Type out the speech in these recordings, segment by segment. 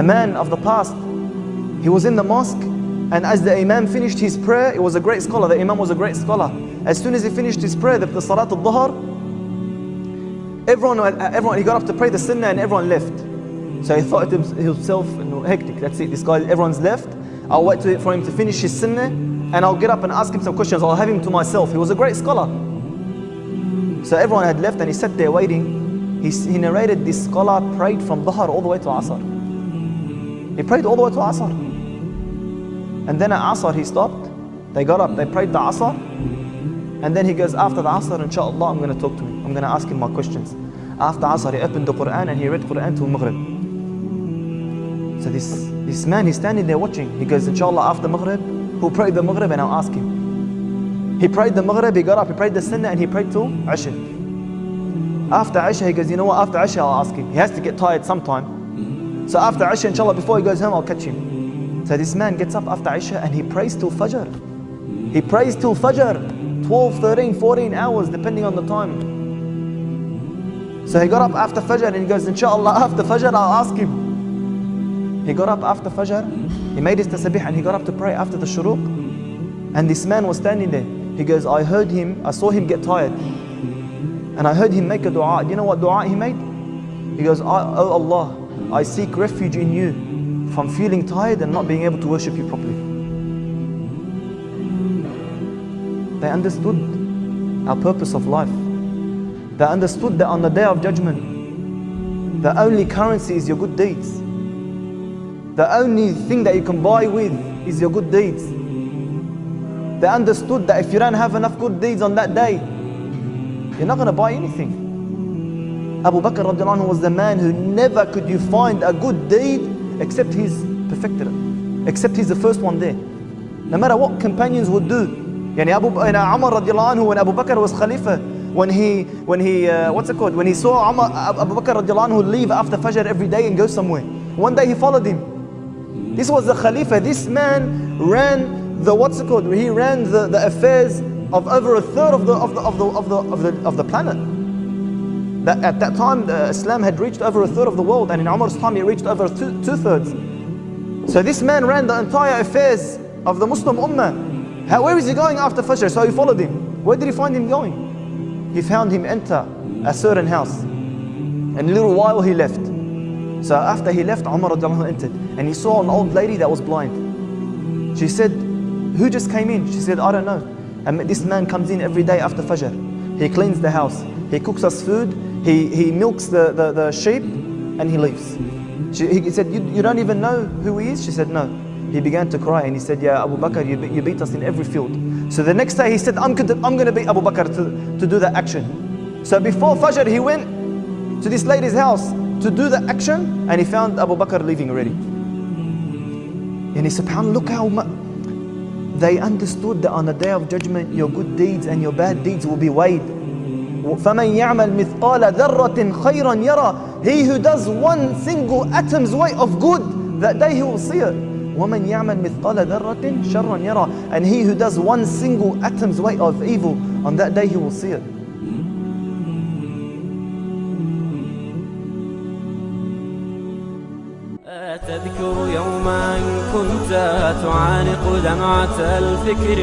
a man of the past, he was in the mosque, and as the Imam finished his prayer, it was a great scholar, the Imam was a great scholar. As soon as he finished his prayer, the Salat al-Dhuhr, everyone, he got up to pray the Sunnah and everyone left. So he thought to himself, hectic, that's it, this guy, everyone's left. I'll wait for him to finish his Sunnah and I'll get up and ask him some questions. I'll have him to myself. He was a great scholar. So everyone had left and he sat there waiting. He narrated this scholar prayed from Dhuhr all the way to Asr. He prayed all the way to Asr. And then at Asr he stopped. They got up, they prayed the Asr. And then he goes, after the Asr, inshallah, I'm going to talk to him. I'm going to ask him my questions. After Asr, he opened the Quran and he read Quran till Maghrib. So this man, he's standing there watching. He goes, inshallah, after Maghrib, who prayed the Maghrib, and I'll ask him. He prayed the Maghrib, he got up, he prayed the Sunnah, and he prayed till Isha. After Isha, he goes, you know what, after Isha, I'll ask him. He has to get tired sometime. So after Isha, inshallah, before he goes home, I'll catch him. So this man gets up after Isha and he prays till Fajr. He prays till Fajr, 12, 13, 14 hours, depending on the time. So he got up after Fajr and he goes, inshallah, after Fajr, I'll ask him. He got up after Fajr, he made his tasbih and he got up to pray after the shuruq. And this man was standing there. He goes, I saw him get tired. And I heard him make a dua. Do you know what dua he made? He goes, oh Allah, I seek refuge in you from feeling tired and not being able to worship you properly. They understood our purpose of life. They understood that on the Day of Judgment, the only currency is your good deeds. The only thing that you can buy with is your good deeds. They understood that if you don't have enough good deeds on that day, you're not going to buy anything. Abu Bakr radiallahu anhu was the man who never could you find a good deed except he's perfected it. Except he's the first one there. No matter what companions would do. Yani Umar radiallahu anhu, when Abu Bakr was Khalifa, when he saw Abu Bakr radiallahu anhu leave after Fajr every day and go somewhere. One day he followed him. This was the Khalifa. This man ran he ran the affairs of over a third of the planet. That at that time Islam had reached over a third of the world, and in Umar's time it reached over two-thirds. So this man ran the entire affairs of the Muslim Ummah. Where is he going after Fajr? So he followed him. Where did he find him going? He found him enter a certain house. And in a little while he left. So after he left, Umar entered, and he saw an old lady that was blind. She said, who just came in? She said, I don't know. And this man comes in every day after Fajr. He cleans the house. He cooks us food. He milks the sheep, and he leaves. He said, you don't even know who he is? She said, no. He began to cry and he said, yeah, Abu Bakr, you beat us in every field. So the next day he said, I'm going to beat Abu Bakr to do that action. So before Fajr he went to this lady's house to do the action, and he found Abu Bakr leaving already. And he said, subhanAllah, look how much. They understood that on the Day of Judgment, your good deeds and your bad deeds will be weighed. فَمَنْ يَعْمَلْ مِثْقَالَ ذَرَّةٍ خَيْرًا يَرَى. He who does one single atom's weight of good, that day he will see it. وَمَنْ يَعْمَلْ مِثْقَالَ ذَرَّةٍ شَرًّا يَرَى. And he who does one single atom's weight of evil, on that day he will see it. تذكر يوما كنت تعانق دمعة الفكر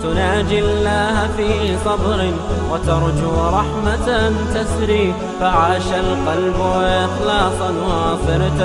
تناجي الله في صبر وترجو رحمة تسري فعاش القلب إخلاصا وصرت